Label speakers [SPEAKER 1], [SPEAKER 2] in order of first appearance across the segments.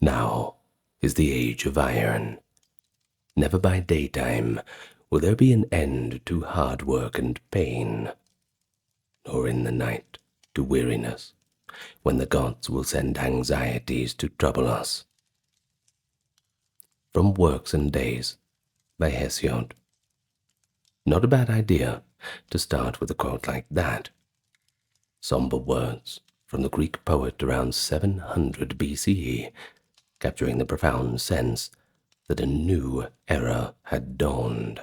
[SPEAKER 1] Now is the age of iron. Never by daytime will there be an end to hard work and pain, nor in the night to weariness, when the gods will send anxieties to trouble us. From Works and Days by Hesiod. Not a bad idea to start with a quote like that. Somber words from the Greek poet around 700 BCE, capturing the profound sense that a new era had dawned.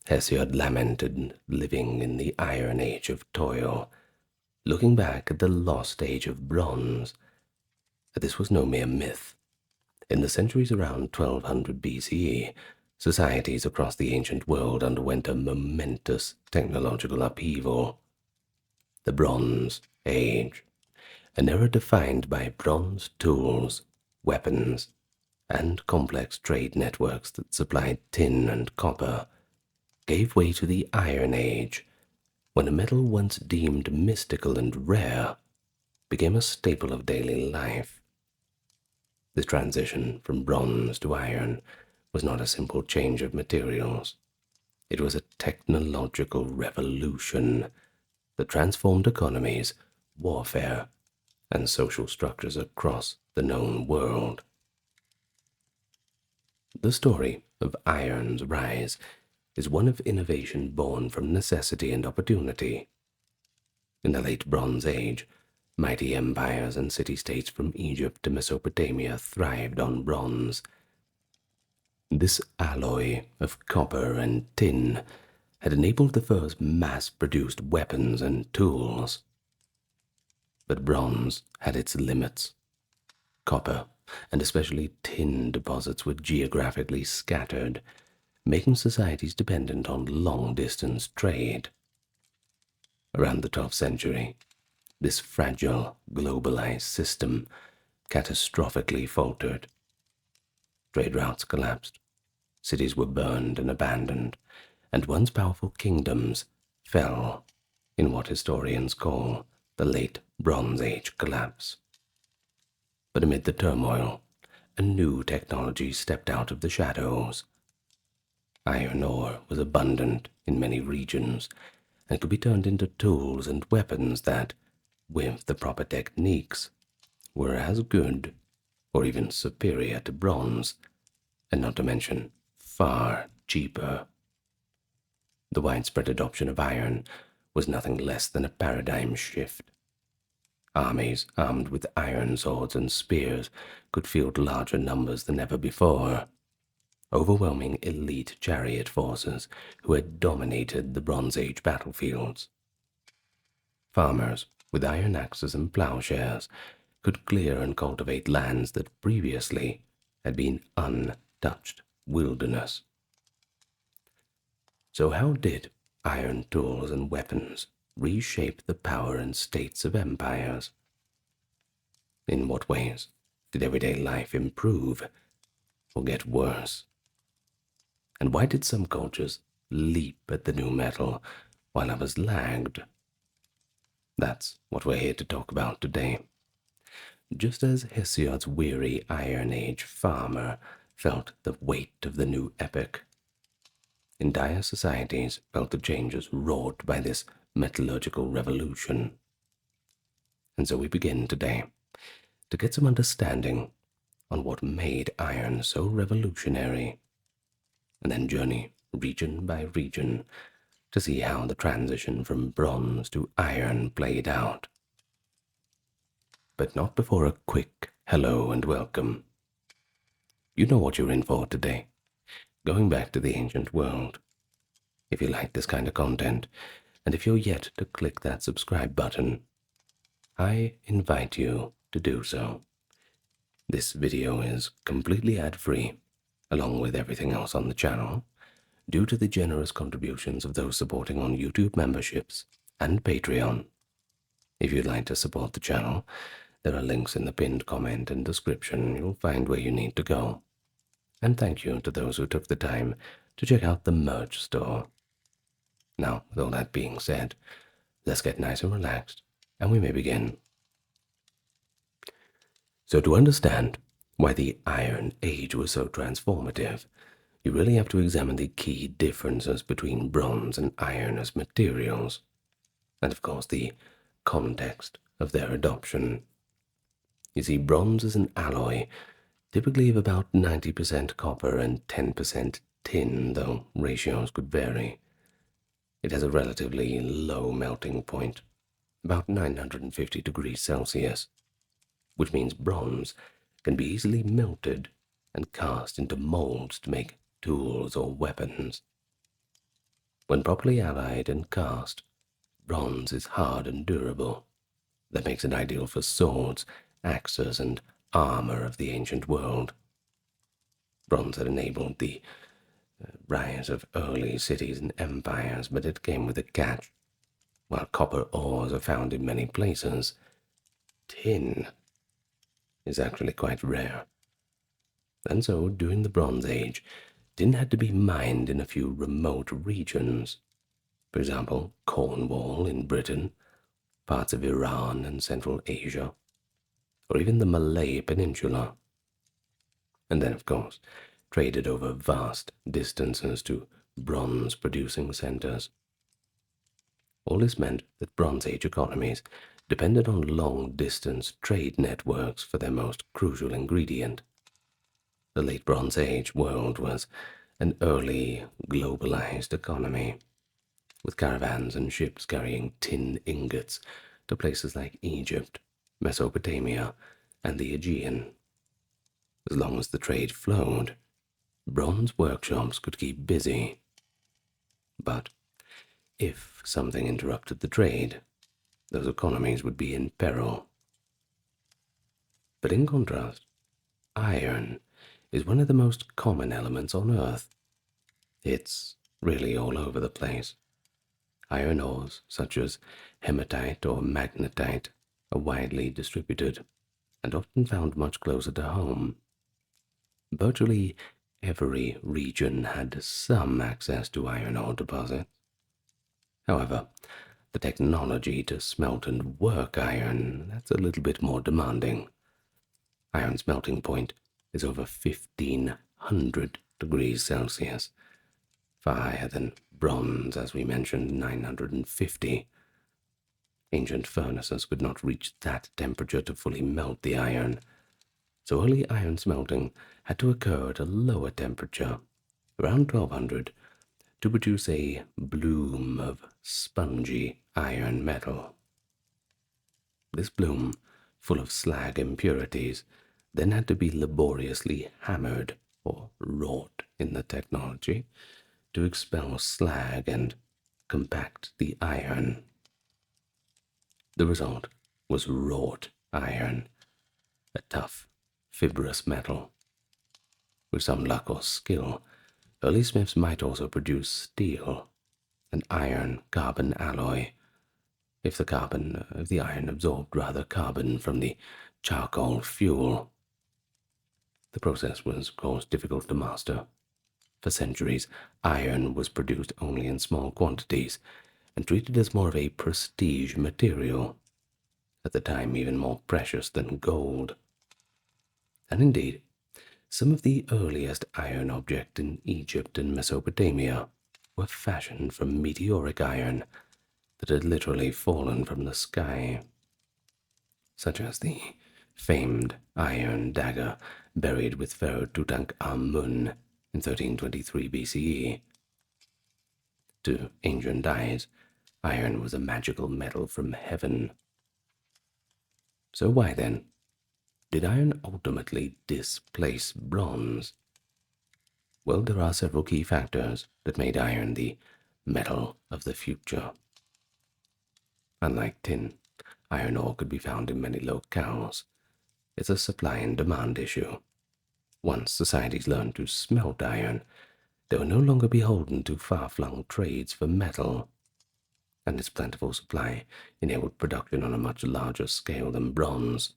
[SPEAKER 1] Hesiod lamented living in the Iron Age of toil, looking back at the lost age of bronze. But this was no mere myth. In the centuries around 1200 BCE, societies across the ancient world underwent a momentous technological upheaval. The Bronze Age, an era defined by bronze tools, weapons, and complex trade networks that supplied tin and copper, gave way to the Iron Age, when a metal once deemed mystical and rare became a staple of daily life. This transition from bronze to iron was not a simple change of materials. It was a technological revolution that transformed economies, warfare, and social structures across the known world. The story of iron's rise is one of innovation born from necessity and opportunity. In the late Bronze Age, mighty empires and city-states from Egypt to Mesopotamia thrived on bronze. This alloy of copper and tin had enabled the first mass-produced weapons and tools. But bronze had its limits. Copper, and especially tin deposits, were geographically scattered, making societies dependent on long-distance trade. Around the 12th century, this fragile, globalized system catastrophically faltered. Trade routes collapsed, cities were burned and abandoned, and once powerful kingdoms fell in what historians call the Late Bronze Age collapse. But amid the turmoil, a new technology stepped out of the shadows. Iron ore was abundant in many regions and could be turned into tools and weapons that, with the proper techniques, were as good or even superior to bronze, and not to mention far cheaper. The widespread adoption of iron was nothing less than a paradigm shift. Armies armed with iron swords and spears could field larger numbers than ever before, overwhelming elite chariot forces who had dominated the Bronze Age battlefields. Farmers with iron axes and plowshares could clear and cultivate lands that previously had been untouched wilderness. So how did iron tools and weapons reshape the power and states of empires? In what ways did everyday life improve or get worse? And why did some cultures leap at the new metal while others lagged? That's what we're here to talk about today. Just as Hesiod's weary Iron Age farmer felt the weight of the new epoch, entire societies felt the changes wrought by this metallurgical revolution. And so we begin today to get some understanding on what made iron so revolutionary, and then journey region by region to see how the transition from bronze to iron played out. But not before a quick hello and welcome. You know what you're in for today. Going back to the ancient world. If you like this kind of content, and if you're yet to click that subscribe button, I invite you to do so. This video is completely ad-free, along with everything else on the channel, due to the generous contributions of those supporting on YouTube memberships and Patreon. If you'd like to support the channel, there are links in the pinned comment and description. You'll find where you need to go. And thank you to those who took the time to check out the merch store. Now, with all that being said, let's get nice and relaxed, and we may begin. So to understand why the Iron Age was so transformative, you really have to examine the key differences between bronze and iron as materials, and of course the context of their adoption. You see, bronze is an alloy, typically of about 90% copper and 10% tin, though ratios could vary. It has a relatively low melting point, about 950 degrees Celsius, which means bronze can be easily melted and cast into molds to make tools or weapons. When properly allied and cast, bronze is hard and durable. That makes it ideal for swords, axes, and armor of the ancient world. Bronze had enabled the rise of early cities and empires, but it came with a catch. While copper ores are found in many places, tin is actually quite rare. And so, during the Bronze Age, tin had to be mined in a few remote regions. For example, Cornwall in Britain, parts of Iran and Central Asia, or even the Malay Peninsula. And then, of course, traded over vast distances to bronze-producing centers. All this meant that Bronze Age economies depended on long-distance trade networks for their most crucial ingredient. The late Bronze Age world was an early, globalized economy, with caravans and ships carrying tin ingots to places like Egypt, Mesopotamia, and the Aegean. As long as the trade flowed, bronze workshops could keep busy. But if something interrupted the trade, those economies would be in peril. But in contrast, iron is one of the most common elements on Earth. It's really all over the place. Iron ores, such as hematite or magnetite, are widely distributed and often found much closer to home. Virtually every region had some access to iron ore deposits. However, the technology to smelt and work iron, that's a little bit more demanding. Iron's melting point is over 1500 degrees Celsius, far higher than bronze, as we mentioned, 950. Ancient furnaces could not reach that temperature to fully melt the iron, so early iron smelting had to occur at a lower temperature, around 1200, to produce a bloom of spongy iron metal. This bloom, full of slag impurities, then had to be laboriously hammered or wrought in the technology to expel slag and compact the iron. The result was wrought iron, a tough, fibrous metal. With some luck or skill, early smiths might also produce steel, an iron-carbon alloy, if the iron absorbed carbon from the charcoal fuel. The process was, of course, difficult to master. For centuries, iron was produced only in small quantities and treated as more of a prestige material, at the time even more precious than gold. And indeed, some of the earliest iron objects in Egypt and Mesopotamia were fashioned from meteoric iron that had literally fallen from the sky, such as the famed iron dagger buried with Pharaoh Tutankhamun in 1323 BCE. To ancient eyes, iron was a magical metal from heaven. So why then did iron ultimately displace bronze? Well, there are several key factors that made iron the metal of the future. Unlike tin, iron ore could be found in many locales. It's a supply and demand issue. Once societies learned to smelt iron, they were no longer beholden to far-flung trades for metal, and its plentiful supply enabled production on a much larger scale than bronze.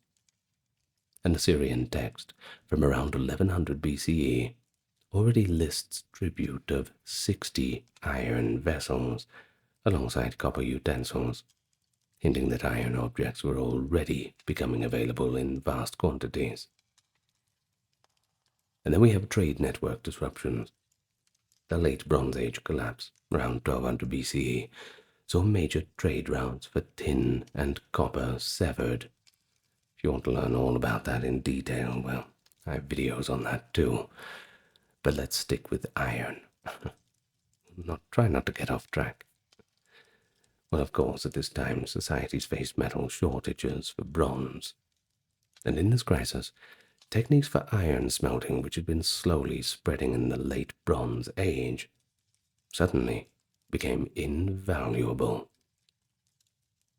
[SPEAKER 1] An Assyrian text from around 1100 BCE already lists tribute of 60 iron vessels alongside copper utensils, hinting that iron objects were already becoming available in vast quantities. And then we have trade network disruptions. The late Bronze Age collapse, around 1200 BCE, saw major trade routes for tin and copper severed. If you want to learn all about that in detail, well, I have videos on that too. But let's stick with iron. Try not to get off track. Well, of course, at this time, societies faced metal shortages for bronze. And in this crisis, techniques for iron smelting, which had been slowly spreading in the late Bronze Age, suddenly became invaluable.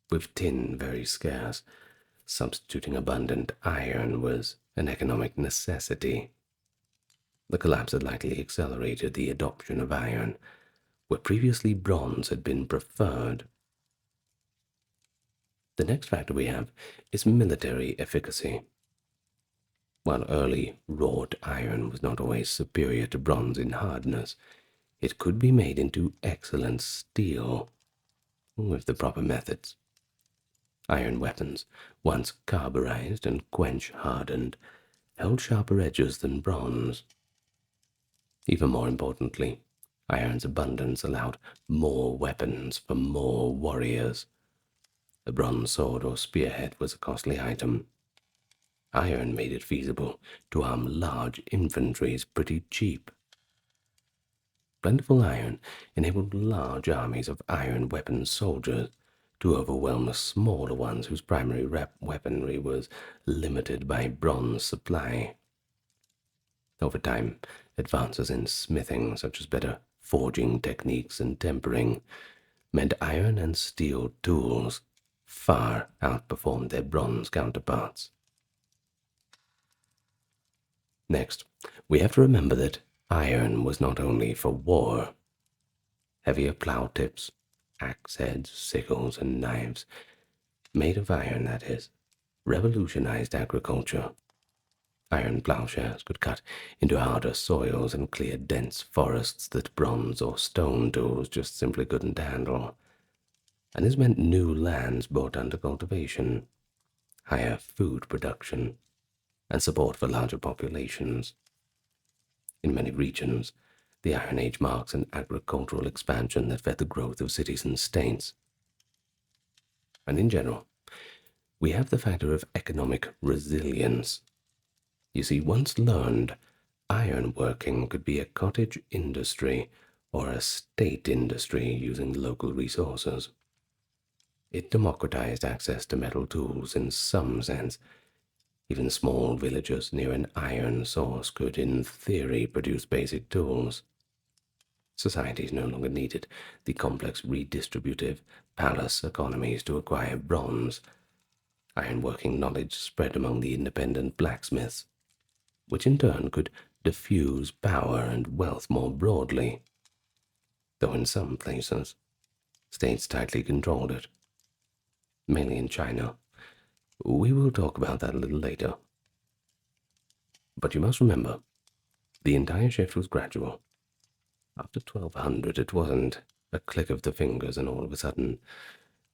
[SPEAKER 1] With tin very scarce, substituting abundant iron was an economic necessity. The collapse had likely accelerated the adoption of iron, where previously bronze had been preferred. The next factor we have is military efficacy. While early wrought iron was not always superior to bronze in hardness, it could be made into excellent steel with the proper methods. Iron weapons, once carburized and quench-hardened, held sharper edges than bronze. Even more importantly, iron's abundance allowed more weapons for more warriors. A bronze sword or spearhead was a costly item. Iron made it feasible to arm large infantries pretty cheap. Plentiful iron enabled large armies of iron weapon soldiers to overwhelm the smaller ones whose primary weaponry was limited by bronze supply. Over time, advances in smithing, such as better forging techniques and tempering, meant iron and steel tools far outperformed their bronze counterparts. Next, we have to remember that iron was not only for war. Heavier plow tips, axe heads, sickles, and knives, made of iron that is, revolutionized agriculture. Iron plowshares could cut into harder soils and clear dense forests that bronze or stone tools just simply couldn't handle. And this meant new lands brought under cultivation, higher food production, and support for larger populations. In many regions, the Iron Age marks an agricultural expansion that fed the growth of cities and states. And in general, we have the factor of economic resilience. You see, once learned, ironworking could be a cottage industry or a state industry using local resources. It democratized access to metal tools in some sense. Even small villages near an iron source could, in theory, produce basic tools. Societies no longer needed the complex redistributive palace economies to acquire bronze. Ironworking knowledge spread among the independent blacksmiths, which in turn could diffuse power and wealth more broadly, though in some places, states tightly controlled it, mainly in China. We will talk about that a little later. But you must remember, the entire shift was gradual. After 1200, it wasn't a click of the fingers and all of a sudden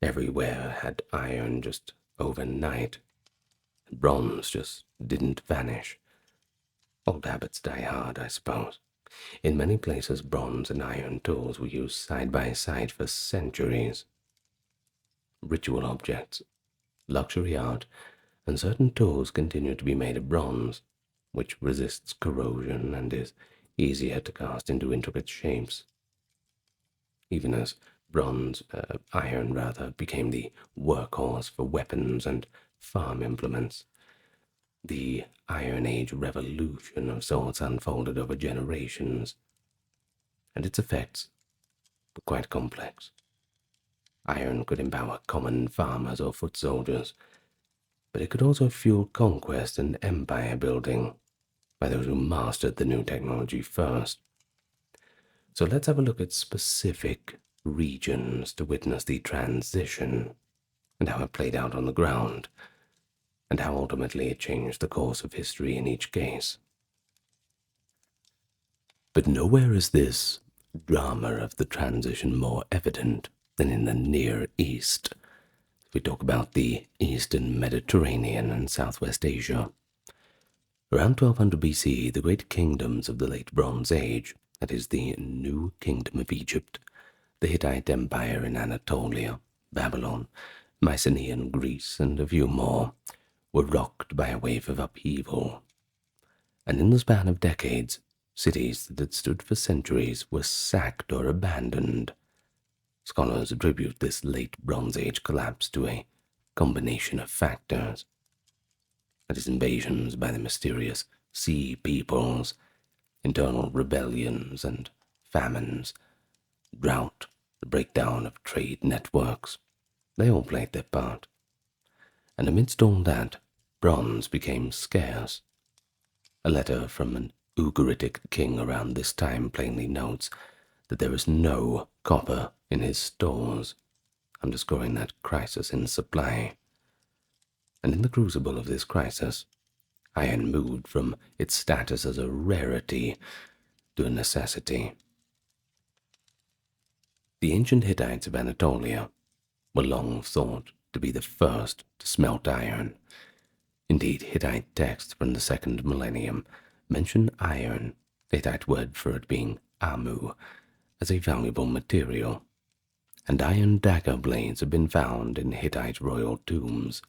[SPEAKER 1] everywhere had iron just overnight. Bronze just didn't vanish. Old habits die hard, I suppose. In many places, bronze and iron tools were used side by side for centuries. Ritual objects, luxury art, and certain tools continue to be made of bronze, which resists corrosion and is easier to cast into intricate shapes. Even as iron became the workhorse for weapons and farm implements, the Iron Age revolution of sorts unfolded over generations, and its effects were quite complex. Iron could empower common farmers or foot soldiers, but it could also fuel conquest and empire building by those who mastered the new technology first. So let's have a look at specific regions to witness the transition and how it played out on the ground, and how ultimately it changed the course of history in each case. But nowhere is this drama of the transition more evident than in the Near East. we talk about the Eastern Mediterranean and Southwest Asia. Around 1200 BC, the great kingdoms of the Late Bronze Age, that is the New Kingdom of Egypt, the Hittite Empire in Anatolia, Babylon, Mycenaean Greece, and a few more, were rocked by a wave of upheaval. And in the span of decades, cities that had stood for centuries were sacked or abandoned. Scholars attribute this late Bronze Age collapse to a combination of factors. That is, invasions by the mysterious sea peoples, internal rebellions and famines, drought, the breakdown of trade networks. They all played their part. And amidst all that, bronze became scarce. A letter from an Ugaritic king around this time plainly notes that there is no copper in his stores, underscoring that crisis in supply. And in the crucible of this crisis, iron moved from its status as a rarity to a necessity. The ancient Hittites of Anatolia were long thought to be the first to smelt iron. Indeed, Hittite texts from the second millennium mention iron, the Hittite word for it being amu, as a valuable material, and iron dagger blades have been found in Hittite royal tombs.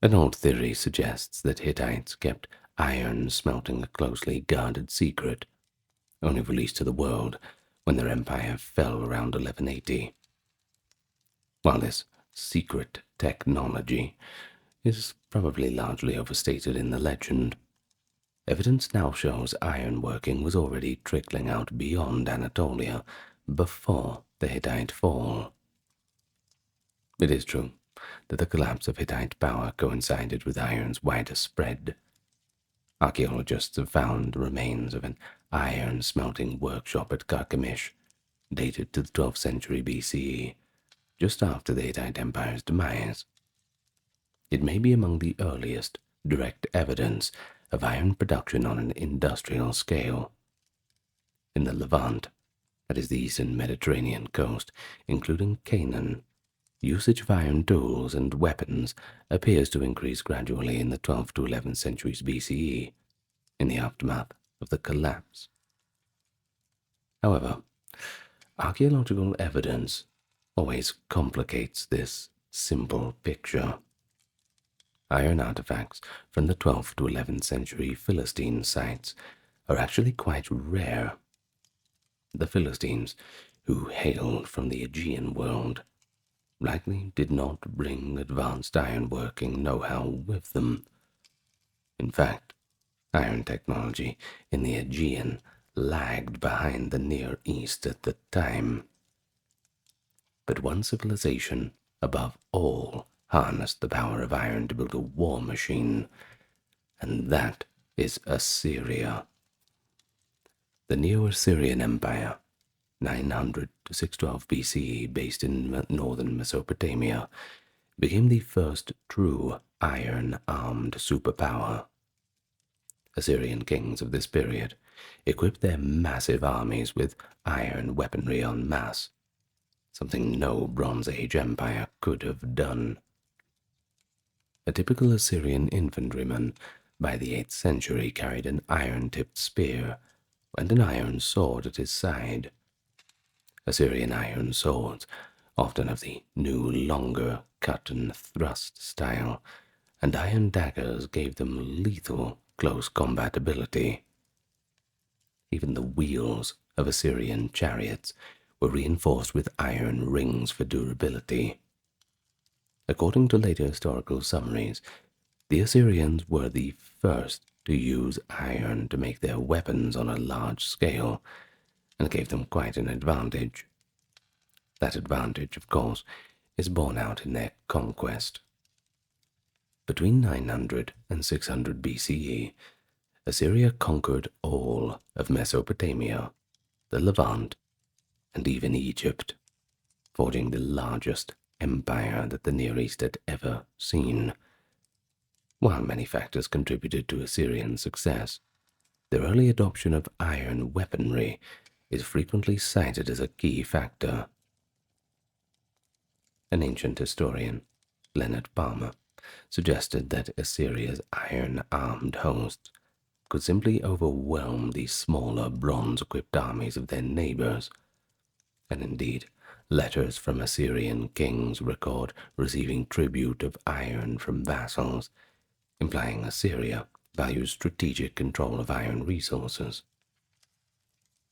[SPEAKER 1] An old theory suggests that Hittites kept iron smelting a closely guarded secret, only released to the world when their empire fell around 1180. While this secret technology is probably largely overstated in the legend, evidence now shows ironworking was already trickling out beyond Anatolia before the Hittite fall. It is true that the collapse of Hittite power coincided with iron's wider spread. Archaeologists have found the remains of an iron smelting workshop at Carchemish, dated to the 12th century BCE, just after the Hittite Empire's demise. It may be among the earliest direct evidence of iron production on an industrial scale. In the Levant, that is the eastern Mediterranean coast, including Canaan, usage of iron tools and weapons appears to increase gradually in the 12th to 11th centuries BCE, in the aftermath of the collapse. However, archaeological evidence always complicates this simple picture. Iron artifacts from the 12th to 11th century Philistine sites are actually quite rare. The Philistines, who hailed from the Aegean world, likely did not bring advanced ironworking know-how with them. In fact, iron technology in the Aegean lagged behind the Near East at the time. But one civilization, above all, harnessed the power of iron to build a war machine, and that is Assyria. The Neo-Assyrian Empire, 900 to 612 BCE, based in northern Mesopotamia, became the first true iron-armed superpower. Assyrian kings of this period equipped their massive armies with iron weaponry en masse, something no Bronze Age empire could have done. A typical Assyrian infantryman by the 8th century carried an iron-tipped spear and an iron sword at his side. Assyrian iron swords, often of the new, longer cut and thrust style, and iron daggers gave them lethal close combat ability. Even the wheels of Assyrian chariots were reinforced with iron rings for durability. According to later historical summaries, the Assyrians were the first to use iron to make their weapons on a large scale, and gave them quite an advantage. That advantage, of course, is borne out in their conquest. Between 900 and 600 BCE, Assyria conquered all of Mesopotamia, the Levant, and even Egypt, forging the largest empire that the Near East had ever seen. While many factors contributed to Assyrian success, their early adoption of iron weaponry is frequently cited as a key factor. An ancient historian, Leonard Palmer, suggested that Assyria's iron-armed hosts could simply overwhelm the smaller bronze-equipped armies of their neighbors, and indeed, letters from Assyrian kings record receiving tribute of iron from vassals, implying Assyria values strategic control of iron resources.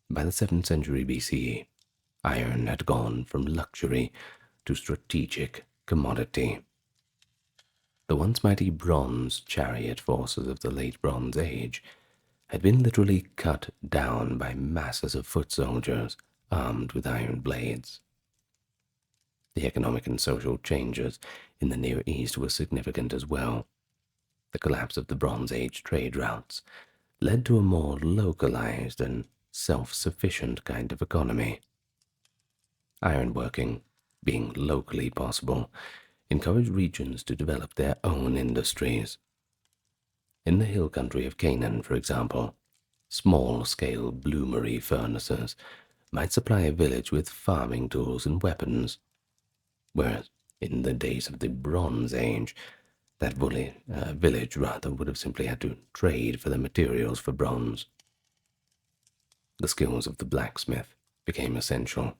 [SPEAKER 1] By the 7th century BCE, iron had gone from luxury to strategic commodity. The once mighty bronze chariot forces of the late Bronze Age had been literally cut down by masses of foot soldiers armed with iron blades. The economic and social changes in the Near East were significant as well. The collapse of the Bronze Age trade routes led to a more localized and self-sufficient kind of economy. Ironworking, being locally possible, encouraged regions to develop their own industries. In the hill country of Canaan, for example, small-scale bloomery furnaces might supply a village with farming tools and weapons, whereas in the days of the Bronze Age, that village would have simply had to trade for the materials for bronze. The skills of the blacksmith became essential.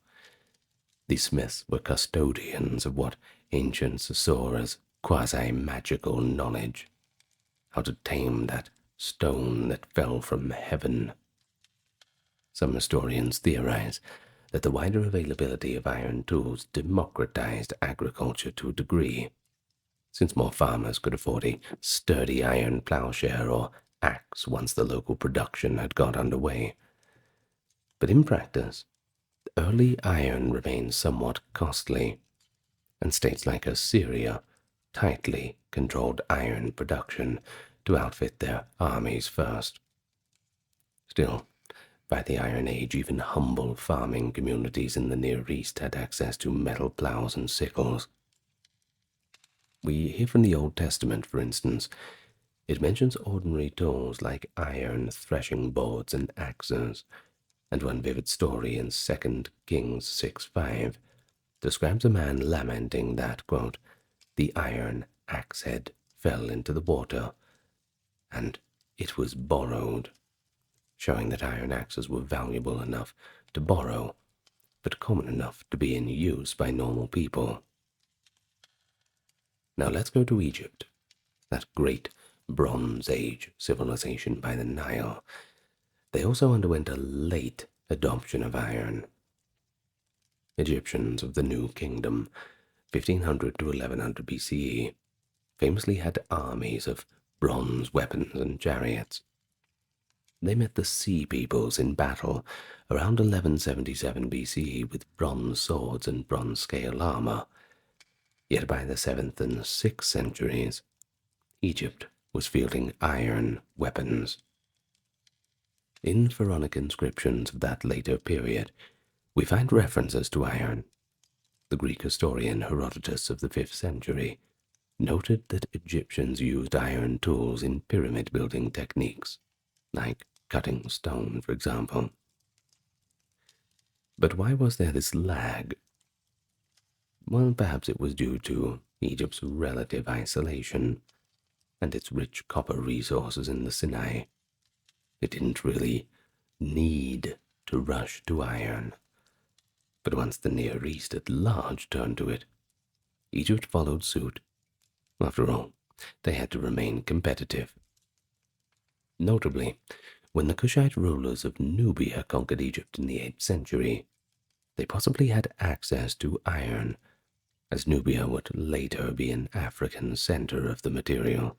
[SPEAKER 1] The smiths were custodians of what ancients saw as quasi-magical knowledge, how to tame that stone that fell from heaven. Some historians theorize that the wider availability of iron tools democratized agriculture to a degree, since more farmers could afford a sturdy iron plowshare or axe once the local production had got underway. But in practice, early iron remained somewhat costly, and states like Assyria tightly controlled iron production to outfit their armies first. Still, by the Iron Age, even humble farming communities in the Near East had access to metal plows and sickles. We hear from the Old Testament, for instance, it mentions ordinary tools like iron threshing boards and axes, and one vivid story in 2 Kings 6:5 describes a man lamenting that, quote, the iron axe head fell into the water, and it was borrowed, showing that iron axes were valuable enough to borrow, but common enough to be in use by normal people. Now let's go to Egypt, that great Bronze Age civilization by the Nile. They also underwent a late adoption of iron. Egyptians of the New Kingdom, 1500 to 1100 BCE, famously had armies of bronze weapons and chariots. They met the Sea Peoples in battle around 1177 BCE with bronze swords and bronze scale armor. Yet by the 7th and 6th centuries, Egypt was fielding iron weapons. In Pharaonic inscriptions of that later period, we find references to iron. The Greek historian Herodotus of the 5th century noted that Egyptians used iron tools in pyramid-building techniques, like cutting stone, for example. But why was there this lag? Well, perhaps it was due to Egypt's relative isolation and its rich copper resources in the Sinai. It didn't really need to rush to iron. But once the Near East at large turned to it, Egypt followed suit. After all, they had to remain competitive. Notably, when the Kushite rulers of Nubia conquered Egypt in the 8th century, they possibly had access to iron, as Nubia would later be an African center of the material.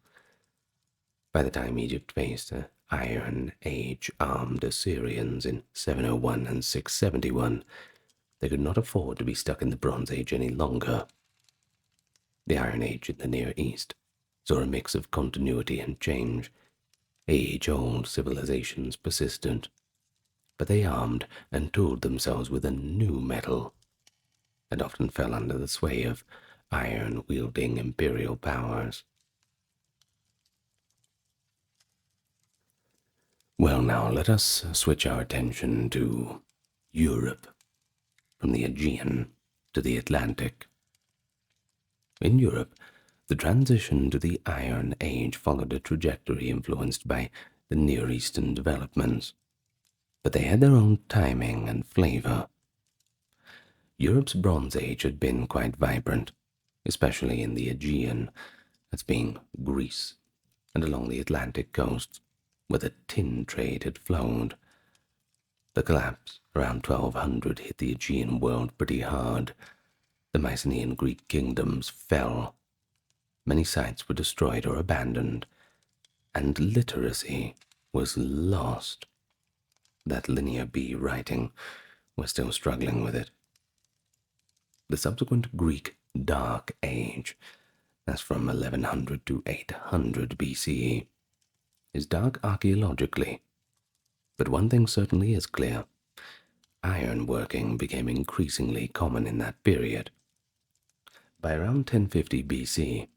[SPEAKER 1] By the time Egypt faced Iron Age armed Assyrians in 701 and 671, they could not afford to be stuck in the Bronze Age any longer. The Iron Age in the Near East saw a mix of continuity and change. Age-old civilizations persisted, but they armed and tooled themselves with a new metal, and often fell under the sway of iron-wielding imperial powers. Well, now let us switch our attention to Europe, from the Aegean to the Atlantic. In Europe, the transition to the Iron Age followed a trajectory influenced by the Near Eastern developments, but they had their own timing and flavor. Europe's Bronze Age had been quite vibrant, especially in the Aegean, that's being Greece, and along the Atlantic coast, where the tin trade had flowed. The collapse around 1200 hit the Aegean world pretty hard. The Mycenaean Greek kingdoms fell. Many sites were destroyed or abandoned, and literacy was lost. That Linear B writing, we're still struggling with it. The subsequent Greek Dark Age, that's from 1100 to 800 BCE, is dark archaeologically. But one thing certainly is clear. Ironworking became increasingly common in that period. By around 1050 BC,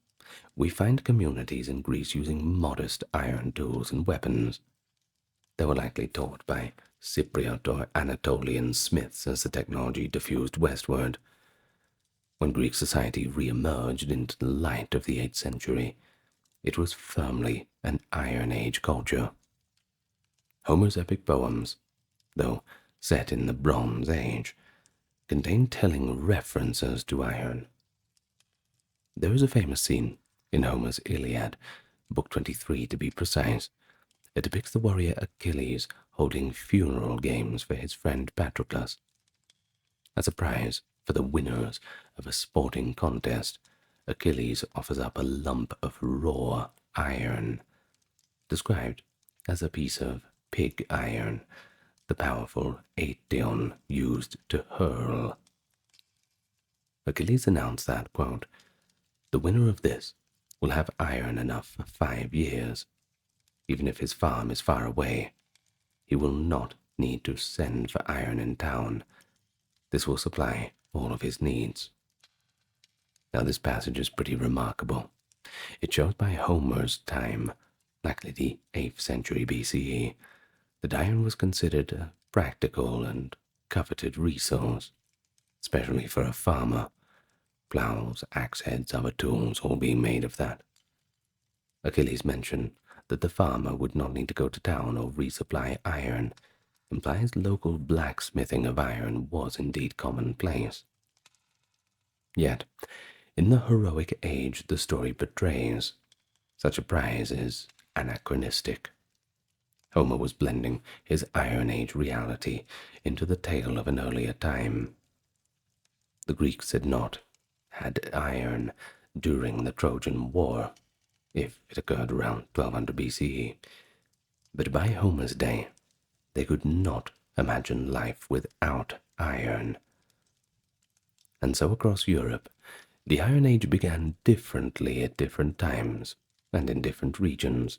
[SPEAKER 1] we find communities in Greece using modest iron tools and weapons. They were likely taught by Cypriot or Anatolian smiths as the technology diffused westward. When Greek society re-emerged into the light of the 8th century, it was firmly an Iron Age culture. Homer's epic poems, though set in the Bronze Age, contain telling references to iron. There is a famous scene in Homer's Iliad, Book 23 to be precise. It depicts the warrior Achilles holding funeral games for his friend Patroclus. As a prize for the winners of a sporting contest, Achilles offers up a lump of raw iron, described as a piece of pig iron, the powerful Aegean used to hurl. Achilles announced that, quote, "The winner of this will have iron enough for 5 years. Even if his farm is far away, he will not need to send for iron in town. This will supply all of his needs." Now this passage is pretty remarkable. It shows by Homer's time, likely the 8th century BCE, that iron was considered a practical and coveted resource, especially for a farmer. Ploughs, axe heads, other tools all being made of that. Achilles mentioned that the farmer would not need to go to town or resupply iron, implies local blacksmithing of iron was indeed commonplace. Yet, in the heroic age the story portrays, such a prize is anachronistic. Homer was blending his Iron Age reality into the tale of an earlier time. The Greeks had not had iron during the Trojan War, if it occurred around 1200 BCE, but by Homer's day, they could not imagine life without iron. And so across Europe, the Iron Age began differently at different times and in different regions,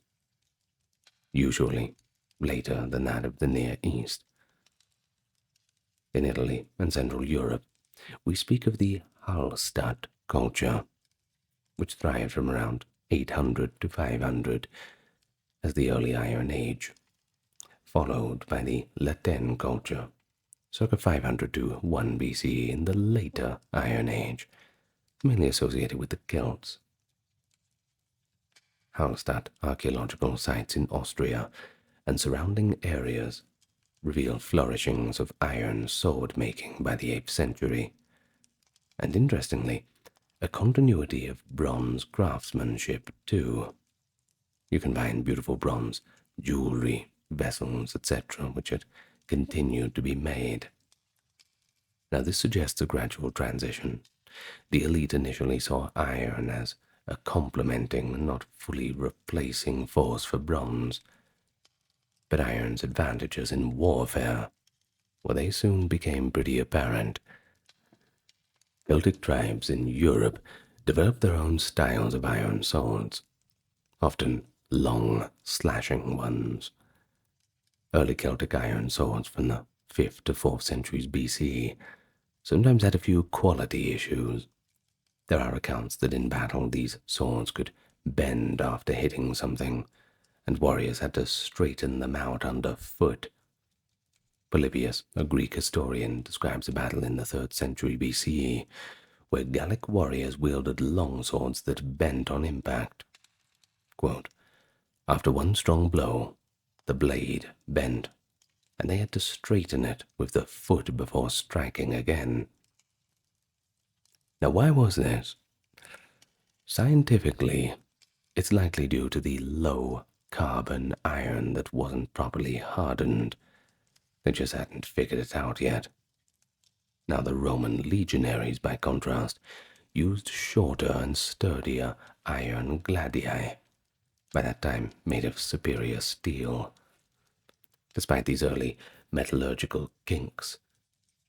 [SPEAKER 1] usually later than that of the Near East. In Italy and Central Europe, we speak of the Hallstatt culture, which thrived from around 800 to 500 as the early Iron Age, followed by the Latin culture, circa 500 to 1 BCE in the later Iron Age, mainly associated with the Celts. Hallstatt archaeological sites in Austria and surrounding areas reveal flourishings of iron sword-making by the 8th century, and interestingly, a continuity of bronze craftsmanship too. You can find beautiful bronze jewelry, vessels, etc., which had continued to be made. Now this suggests a gradual transition. The elite initially saw iron as a complementing, not fully replacing force for bronze, but iron's advantages in warfare, well, they soon became pretty apparent. Celtic tribes in Europe developed their own styles of iron swords, often long, slashing ones. Early Celtic iron swords from the 5th to 4th centuries BC sometimes had a few quality issues. There are accounts that in battle these swords could bend after hitting something, and warriors had to straighten them out underfoot. Polybius, a Greek historian, describes a battle in the 3rd century BCE where Gallic warriors wielded longswords that bent on impact. Quote, after one strong blow, the blade bent, and they had to straighten it with the foot before striking again. Now, why was this? Scientifically, it's likely due to the low carbon iron that wasn't properly hardened. They just hadn't figured it out yet. Now, the Roman legionaries, by contrast, used shorter and sturdier iron gladii, by that time made of superior steel. Despite these early metallurgical kinks,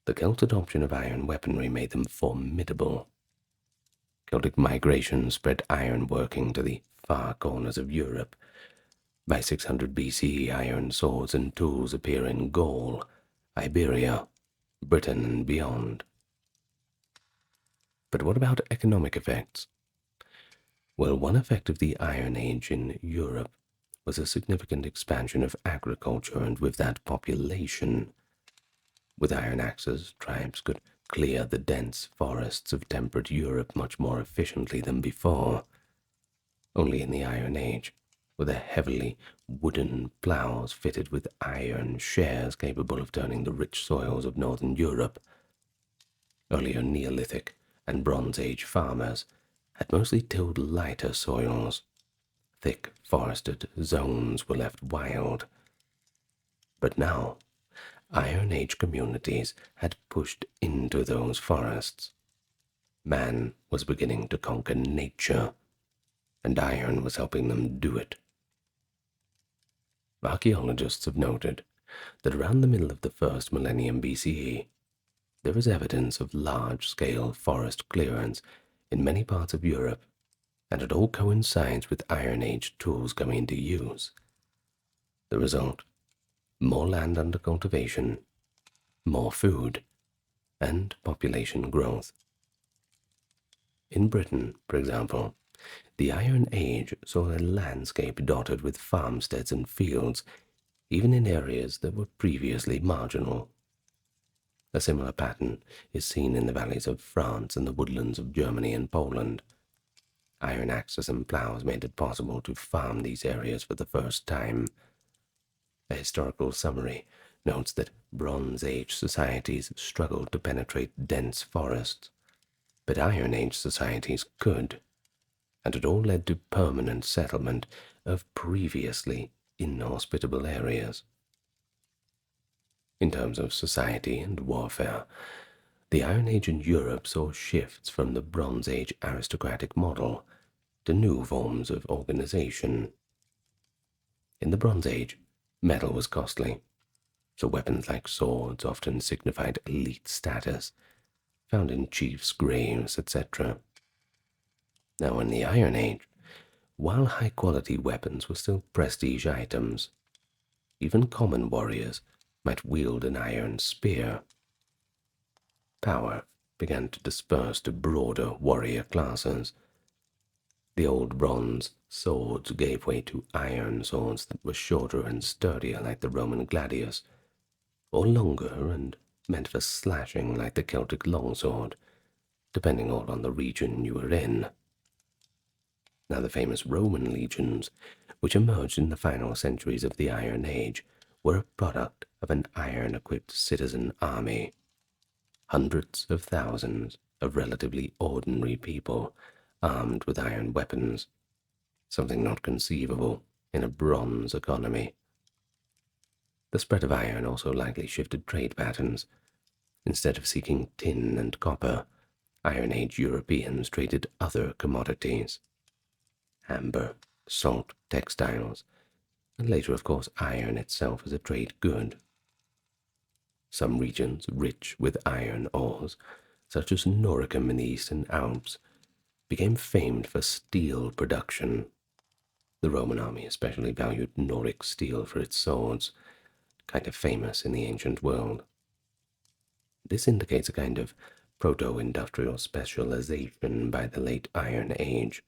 [SPEAKER 1] the Celt adoption of iron weaponry made them formidable. Celtic migration spread iron working to the far corners of Europe. By 600 BC, iron swords and tools appear in Gaul, Iberia, Britain, and beyond. But what about economic effects? Well, one effect of the Iron Age in Europe was a significant expansion of agriculture, and with that, population. With iron axes, tribes could clear the dense forests of temperate Europe much more efficiently than before. Only in the Iron Age were there heavily wooden ploughs fitted with iron shares capable of turning the rich soils of northern Europe. Earlier Neolithic and Bronze Age farmers had mostly tilled lighter soils. Thick forested zones were left wild. But now, Iron Age communities had pushed into those forests. Man was beginning to conquer nature, and iron was helping them do it. Archaeologists have noted that around the middle of the first millennium BCE, there is evidence of large-scale forest clearance in many parts of Europe, and it all coincides with Iron Age tools coming into use. The result: more land under cultivation, more food, and population growth. In Britain, for example, the Iron Age saw a landscape dotted with farmsteads and fields, even in areas that were previously marginal. A similar pattern is seen in the valleys of France and the woodlands of Germany and Poland. Iron axes and ploughs made it possible to farm these areas for the first time. A historical summary notes that Bronze Age societies struggled to penetrate dense forests, but Iron Age societies could, and it all led to permanent settlement of previously inhospitable areas. In terms of society and warfare, the Iron Age in Europe saw shifts from the Bronze Age aristocratic model to new forms of organization. In the Bronze Age, metal was costly, so weapons like swords often signified elite status, found in chiefs' graves, etc. Now, in the Iron Age, while high-quality weapons were still prestige items, even common warriors might wield an iron spear. Power began to disperse to broader warrior classes. The old bronze swords gave way to iron swords that were shorter and sturdier like the Roman gladius, or longer and meant for slashing like the Celtic longsword, depending all on the region you were in. Now, the famous Roman legions, which emerged in the final centuries of the Iron Age, were a product of an iron-equipped citizen army. Hundreds of thousands of relatively ordinary people armed with iron weapons, something not conceivable in a bronze economy. The spread of iron also likely shifted trade patterns. Instead of seeking tin and copper, Iron Age Europeans traded other commodities: amber, salt, textiles, and later, of course, iron itself as a trade good. Some regions rich with iron ores, such as Noricum in the Eastern Alps, became famed for steel production. The Roman army especially valued Noric steel for its swords, kind of famous in the ancient world. This indicates a kind of proto-industrial specialization by the late Iron Age,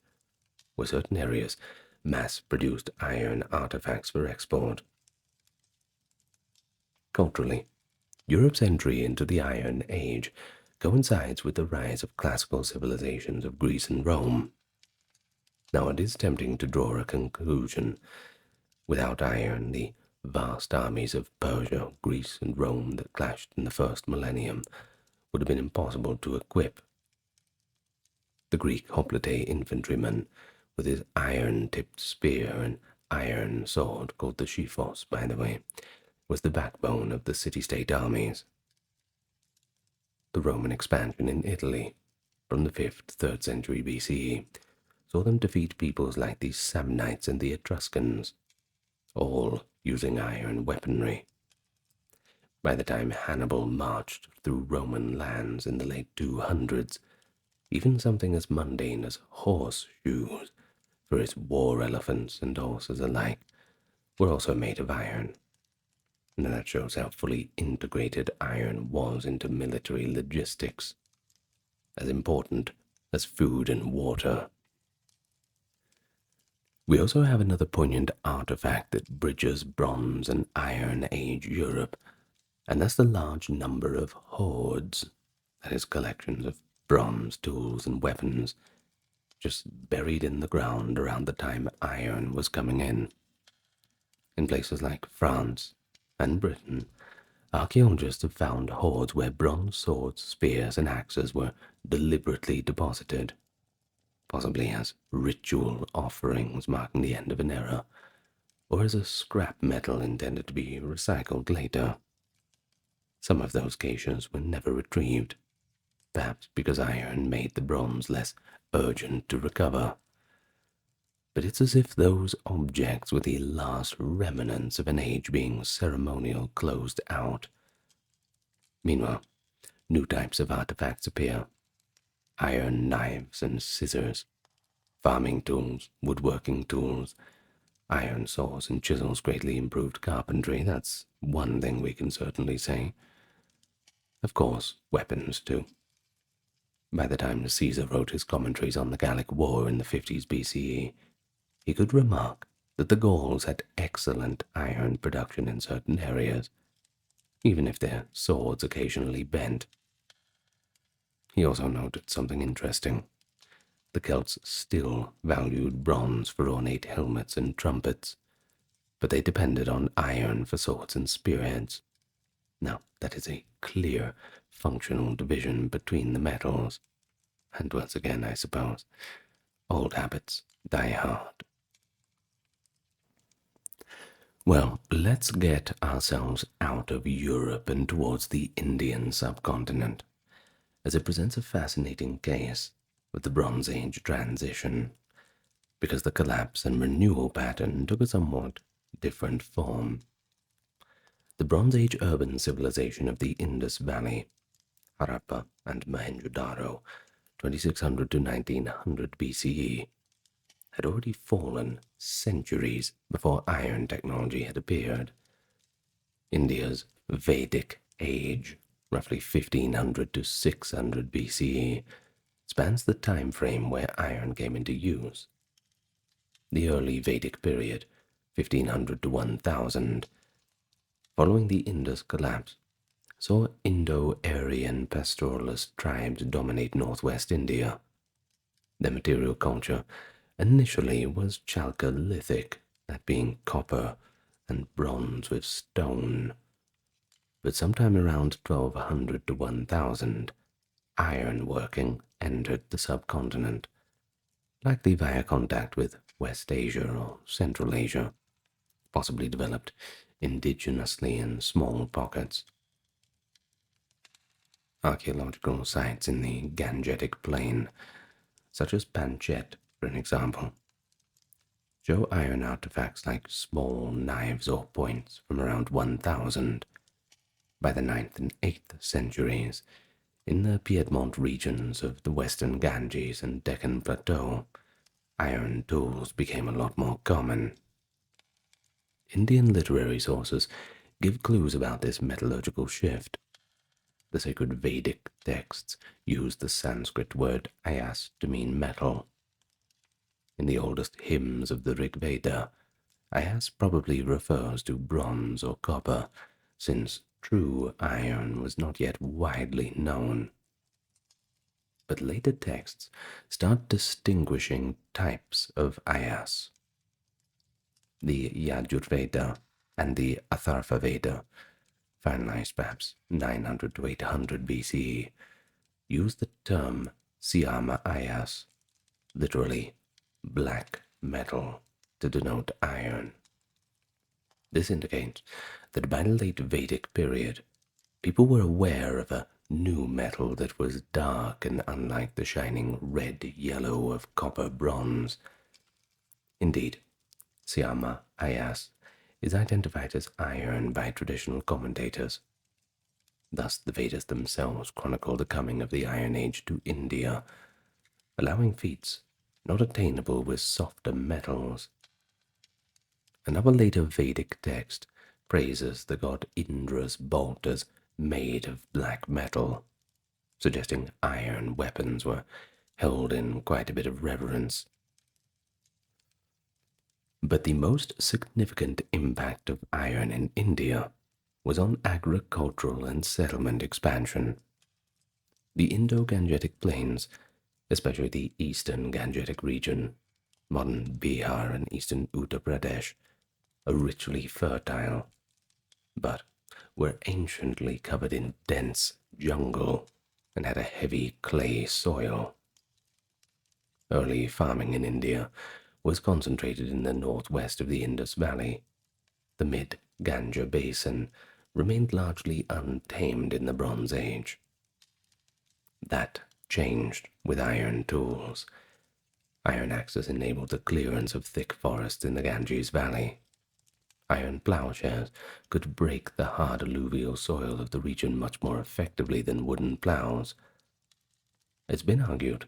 [SPEAKER 1] where certain areas mass-produced iron artifacts for export. Culturally, Europe's entry into the Iron Age coincides with the rise of classical civilizations of Greece and Rome. Now it is tempting to draw a conclusion. Without iron, the vast armies of Persia, Greece, and Rome that clashed in the first millennium would have been impossible to equip. The Greek hoplite infantryman, with his iron-tipped spear and iron sword, called the chiphos, by the way, was the backbone of the city-state armies. The Roman expansion in Italy, from the 5th to 3rd century BCE, saw them defeat peoples like the Samnites and the Etruscans, all using iron weaponry. By the time Hannibal marched through Roman lands in the late 200s, even something as mundane as horseshoes for his war elephants and horses alike were also made of iron. And that shows how fully integrated iron was into military logistics, as important as food and water. We also have another poignant artifact that bridges Bronze and Iron Age Europe, and that's the large number of hoards, that is, collections of bronze tools and weapons, just buried in the ground around the time iron was coming in. In places like France and Britain, archaeologists have found hoards where bronze swords, spears, and axes were deliberately deposited, possibly as ritual offerings marking the end of an era, or as a scrap metal intended to be recycled later. Some of those caches were never retrieved, perhaps because iron made the bronze less urgent to recover. But it's as if those objects were the last remnants of an age being ceremonial closed out. Meanwhile, new types of artifacts appear: iron knives and scissors, farming tools, woodworking tools, iron saws and chisels greatly improved carpentry. That's one thing we can certainly say. Of course, weapons too. By the time Caesar wrote his commentaries on the Gallic War in the 50s BCE, he could remark that the Gauls had excellent iron production in certain areas, even if their swords occasionally bent. He also noted something interesting. The Celts still valued bronze for ornate helmets and trumpets, but they depended on iron for swords and spearheads. Now, that is a clear, functional division between the metals. And once again, I suppose, old habits die hard. Well, let's get ourselves out of Europe and towards the Indian subcontinent, as it presents a fascinating case with the Bronze Age transition, because the collapse and renewal pattern took a somewhat different form. The Bronze Age urban civilization of the Indus Valley, Harappa and Mohenjo-daro, 2600 to 1900 BCE, had already fallen centuries before iron technology had appeared. India's Vedic age, roughly 1500 to 600 BCE, spans the time frame where iron came into use. The early Vedic period, 1500 to 1000, following the Indus collapse, saw Indo-Aryan pastoralist tribes dominate northwest India. Their material culture initially was Chalcolithic, that being copper and bronze with stone. But sometime around 1200 to 1000, ironworking entered the subcontinent, likely via contact with West Asia or Central Asia, possibly developed indigenously in small pockets. Archaeological sites in the Gangetic Plain, such as Panchet, for an example, show iron artifacts like small knives or points from around 1000. By the 9th and 8th centuries, in the Piedmont regions of the western Ganges and Deccan Plateau, iron tools became a lot more common. Indian literary sources give clues about this metallurgical shift. The sacred Vedic texts use the Sanskrit word ayas to mean metal. In the oldest hymns of the Rig Veda, ayas probably refers to bronze or copper, since true iron was not yet widely known. But later texts start distinguishing types of ayas. The Yajurveda and the Atharvaveda, finalized perhaps 900 to 800 BCE, use the term Syama ayas, literally black metal, to denote iron. This indicates that by the late Vedic period, people were aware of a new metal that was dark and unlike the shining red-yellow of copper bronze. Indeed, Syama ayas is identified as iron by traditional commentators. Thus, the Vedas themselves chronicle the coming of the Iron Age to India, allowing feats not attainable with softer metals. Another later Vedic text praises the god Indra's bolt as made of black metal, suggesting iron weapons were held in quite a bit of reverence. But the most significant impact of iron in India was on agricultural and settlement expansion. The Indo-Gangetic plains, especially the eastern Gangetic region, modern Bihar and eastern Uttar Pradesh, are richly fertile, but were anciently covered in dense jungle and had a heavy clay soil. Early farming in India was concentrated in the northwest of the Indus Valley. The mid-Ganga basin remained largely untamed in the Bronze Age. That changed with iron tools. Iron axes enabled the clearance of thick forests in the Ganges Valley. Iron plowshares could break the hard alluvial soil of the region much more effectively than wooden plows. It's been argued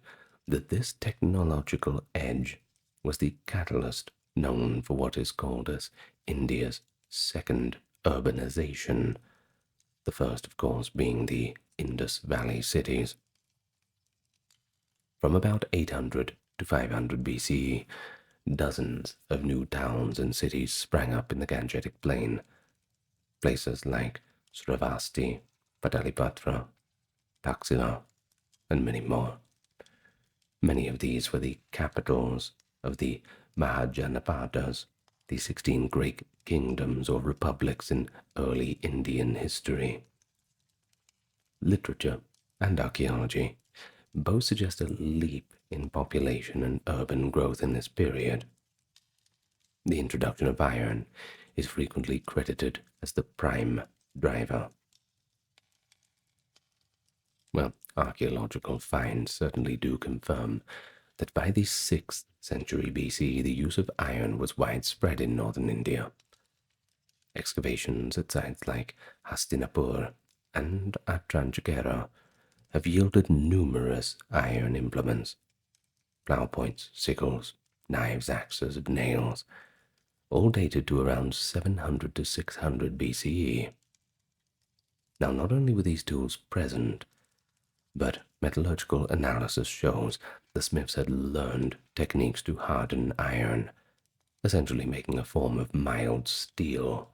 [SPEAKER 1] that this technological edge was the catalyst known for what is called as India's second urbanization, the first, of course, being the Indus Valley cities. From about 800 to 500 BCE, dozens of new towns and cities sprang up in the Gangetic Plain. Places like Sravasti, Patalipatra, Taxila, and many more. Many of these were the capitals of the Mahajanapadas, the 16 great kingdoms or republics in early Indian history. Literature and archaeology both suggest a leap in population and urban growth in this period. The introduction of iron is frequently credited as the prime driver. Well, archaeological finds certainly do confirm that by the 6th century BC, the use of iron was widespread in northern India. Excavations at sites like Hastinapur and Atranjagera have yielded numerous iron implements: plough points, sickles, knives, axes, and nails, all dated to around 700 to 600 BCE. Now, not only were these tools present, but metallurgical analysis shows the smiths had learned techniques to harden iron, essentially making a form of mild steel.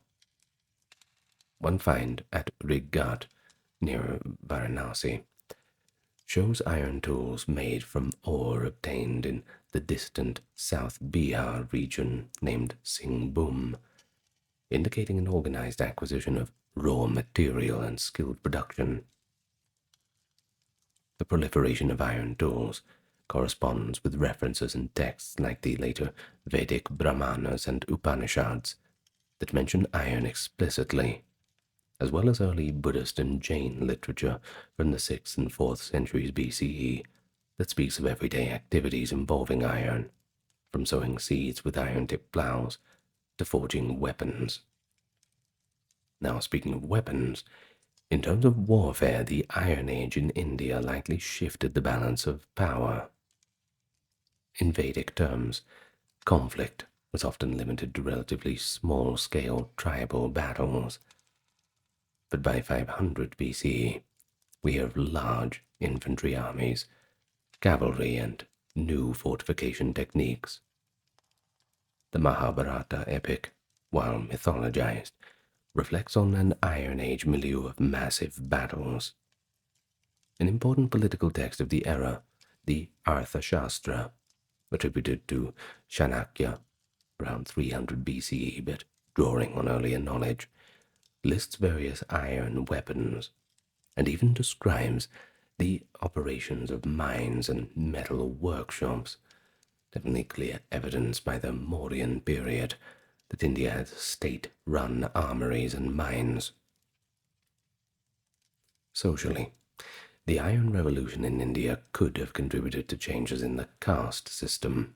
[SPEAKER 1] One find at Righat, near Varanasi, shows iron tools made from ore obtained in the distant South Bihar region named Singhbhum, indicating an organized acquisition of raw material and skilled production. The proliferation of iron tools corresponds with references in texts like the later Vedic Brahmanas and Upanishads that mention iron explicitly, as well as early Buddhist and Jain literature from the 6th and 4th centuries BCE that speaks of everyday activities involving iron, from sowing seeds with iron-tipped plows to forging weapons. Now, speaking of weapons, in terms of warfare, the Iron Age in India likely shifted the balance of power. In Vedic terms, conflict was often limited to relatively small-scale tribal battles. But by 500 BCE, we have large infantry armies, cavalry, and new fortification techniques. The Mahabharata epic, while mythologized, reflects on an Iron Age milieu of massive battles. An important political text of the era, the Arthashastra, attributed to Chanakya around 300 BCE, but drawing on earlier knowledge, lists various iron weapons and even describes the operations of mines and metal workshops. Definitely clear evidence by the Mauryan period that India had state-run armories and mines. Socially, the Iron Revolution in India could have contributed to changes in the caste system.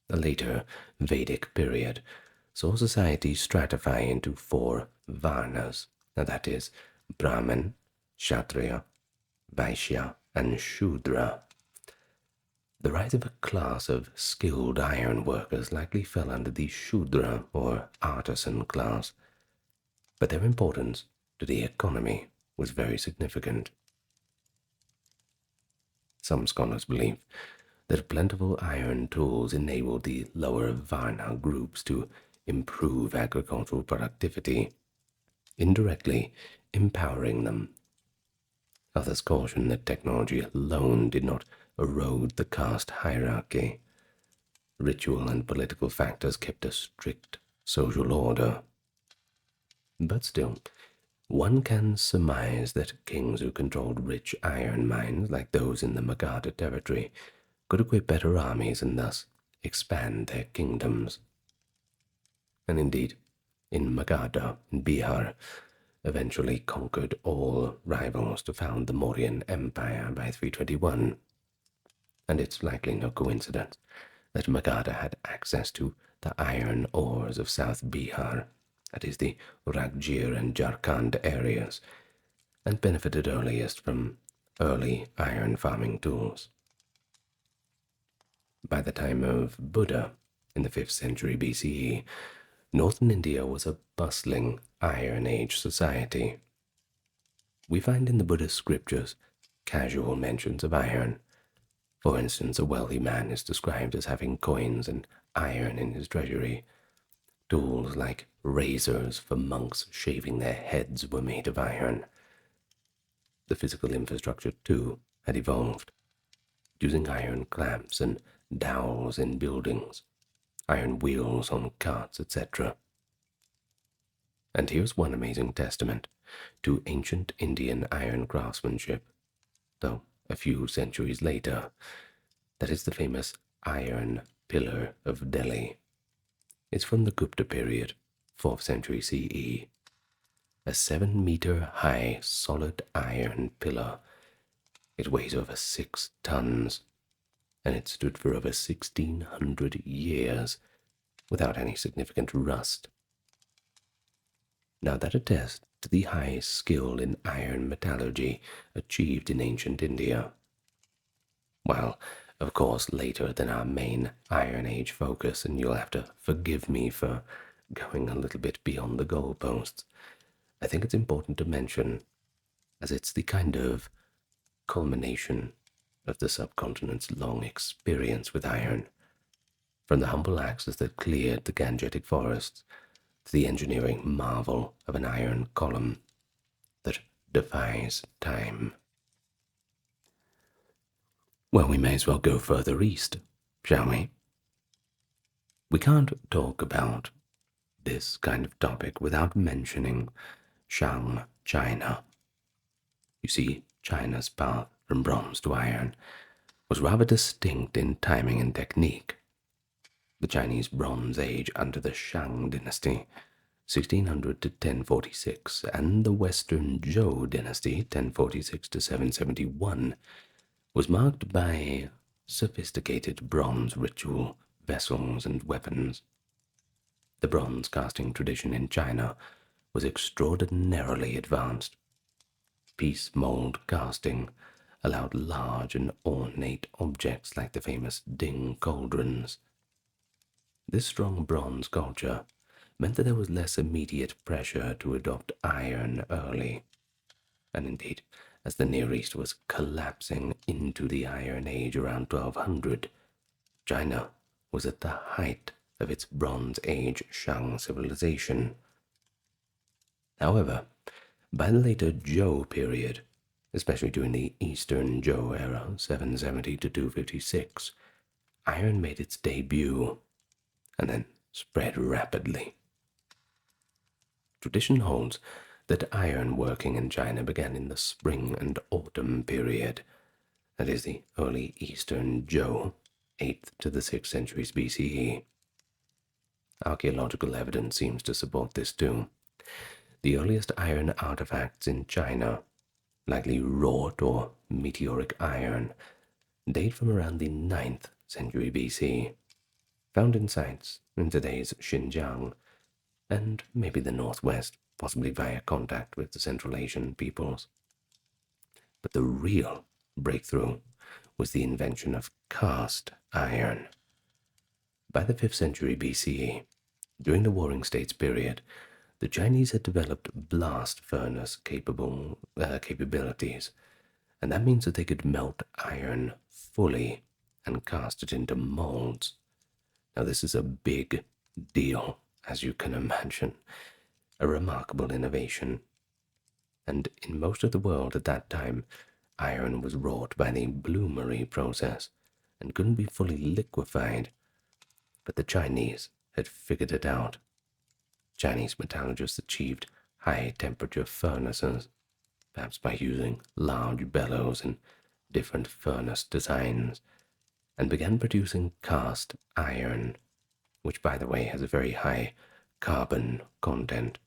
[SPEAKER 1] The later Vedic period saw society stratify into four varnas, that is, Brahmin, Kshatriya, Vaishya, and Shudra. The rise of a class of skilled iron workers likely fell under the Shudra or artisan class, but their importance to the economy was very significant. Some scholars believe that plentiful iron tools enabled the lower Varna groups to improve agricultural productivity, indirectly empowering them. Others caution that technology alone did not erode the caste hierarchy. Ritual and political factors kept a strict social order. But still, one can surmise that kings who controlled rich iron mines like those in the Magadha territory could equip better armies and thus expand their kingdoms. And indeed, in Magadha, in Bihar, eventually conquered all rivals to found the Mauryan Empire by 321. And it's likely no coincidence that Magadha had access to the iron ores of South Bihar, that is the Raggir and Jharkhand areas, and benefited earliest from early iron farming tools. By the time of Buddha, in the 5th century BCE, northern India was a bustling Iron Age society. We find in the Buddhist scriptures casual mentions of iron. For instance, a wealthy man is described as having coins and iron in his treasury. Tools like razors for monks shaving their heads were made of iron. The physical infrastructure, too, had evolved, using iron clamps and dowels in buildings, iron wheels on carts, etc. And here's one amazing testament to ancient Indian iron craftsmanship, though a few centuries later. That is the famous Iron Pillar of Delhi. It's from the Gupta period, 4th century CE. A 7-meter high solid iron pillar. It weighs over 6 tons, and it stood for over 1,600 years without any significant rust. Now that attests to the high skill in iron metallurgy achieved in ancient India. While, of course, later than our main Iron Age focus, and you'll have to forgive me for going a little bit beyond the goalposts, I think it's important to mention, as it's the kind of culmination of the subcontinent's long experience with iron, from the humble axes that cleared the Gangetic forests to the engineering marvel of an iron column that defies time. Well, we may as well go further east, shall we? We can't talk about this kind of topic without mentioning Shang China. You see, China's path from bronze to iron was rather distinct in timing and technique. The Chinese Bronze Age under the Shang dynasty, 1600 to 1046, and the Western Zhou dynasty, 1046 to 771, was marked by sophisticated bronze ritual, vessels, and weapons. The bronze casting tradition in China was extraordinarily advanced. Piece mold casting allowed large and ornate objects like the famous Ding cauldrons. This strong bronze culture meant that there was less immediate pressure to adopt iron early. And indeed, as the Near East was collapsing into the Iron Age around 1200, China was at the height of its Bronze Age Shang civilization. However, by the later Zhou period, especially during the Eastern Zhou era, 770 to 256, iron made its debut and then spread rapidly. Tradition holds that iron working in China began in the spring and autumn period, that is the early Eastern Zhou, 8th to the 6th centuries BCE. Archaeological evidence seems to support this too. The earliest iron artifacts in China, likely wrought or meteoric iron, date from around the 9th century BC, found in sites in today's Xinjiang and maybe the northwest, possibly via contact with the Central Asian peoples. But the real breakthrough was the invention of cast iron. By the 5th century BCE, during the Warring States period, the Chinese had developed blast furnace capabilities, and that means that they could melt iron fully and cast it into molds. Now this is a big deal, as you can imagine, a remarkable innovation. And in most of the world at that time, iron was wrought by the bloomery process and couldn't be fully liquefied. But the Chinese had figured it out. Chinese metallurgists achieved high-temperature furnaces, perhaps by using large bellows and different furnace designs, and began producing cast iron, which, by the way, has a very high carbon content,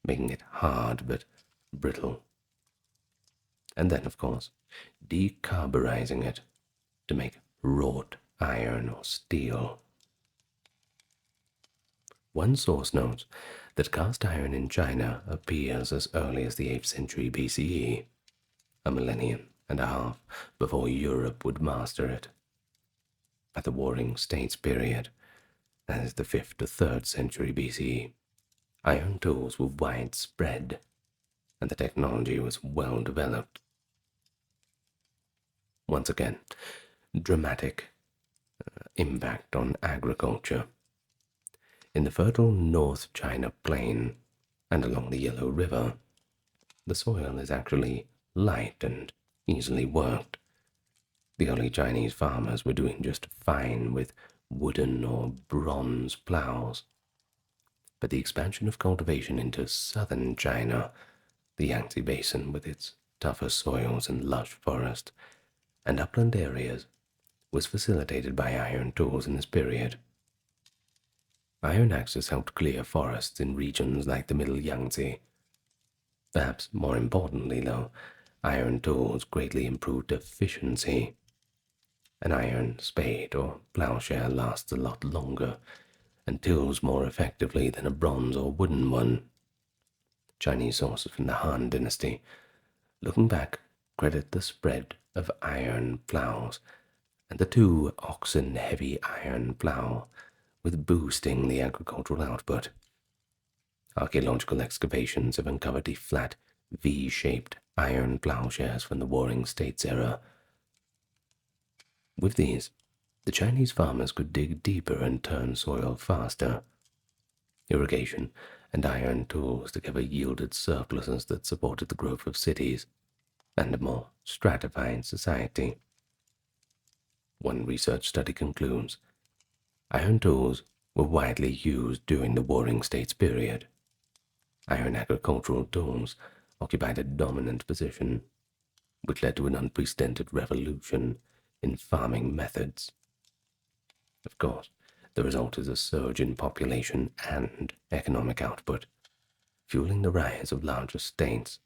[SPEAKER 1] making it hard but brittle. And then, of course, decarburizing it to make wrought iron or steel. One source notes that cast iron in China appears as early as the 8th century BCE, a millennium and a half before Europe would master it. At the Warring States period, that is the 5th to 3rd century BCE, iron tools were widespread, and the technology was well developed. Once again, dramatic impact on agriculture. In the fertile North China Plain and along the Yellow River, the soil is actually light and easily worked. The early Chinese farmers were doing just fine with wooden or bronze ploughs. But the expansion of cultivation into southern China, the Yangtze Basin with its tougher soils and lush forest, and upland areas, was facilitated by iron tools in this period. Iron axes helped clear forests in regions like the Middle Yangtze. Perhaps more importantly, though, iron tools greatly improved efficiency. An iron spade or plowshare lasts a lot longer and tills more effectively than a bronze or wooden one. Chinese sources from the Han Dynasty, looking back, credit the spread of iron plows and the 2-oxen-heavy iron plow with boosting the agricultural output. Archaeological excavations have uncovered the flat, V-shaped iron plowshares from the Warring States era. With these, the Chinese farmers could dig deeper and turn soil faster. Irrigation and iron tools together yielded surpluses that supported the growth of cities and a more stratified society. One research study concludes, iron tools were widely used during the Warring States period. Iron agricultural tools occupied a dominant position, which led to an unprecedented revolution in farming methods. Of course, the result is a surge in population and economic output, fueling the rise of larger states.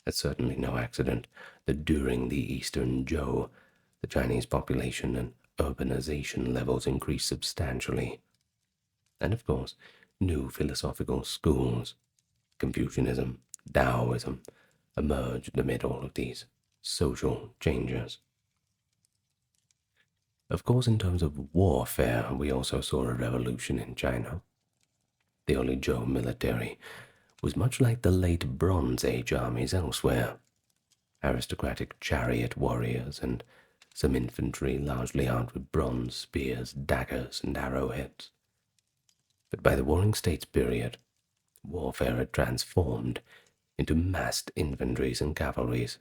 [SPEAKER 1] It's certainly no accident that during the Eastern Zhou, the Chinese population and urbanization levels increased substantially. And of course, new philosophical schools, Confucianism, Taoism, emerged amid all of these social changes. Of course, in terms of warfare, we also saw a revolution in China. The early Zhou military was much like the late Bronze Age armies elsewhere. Aristocratic chariot warriors and some infantry largely armed with bronze spears, daggers, and arrowheads. But by the Warring States period, warfare had transformed into massed infantries and cavalries,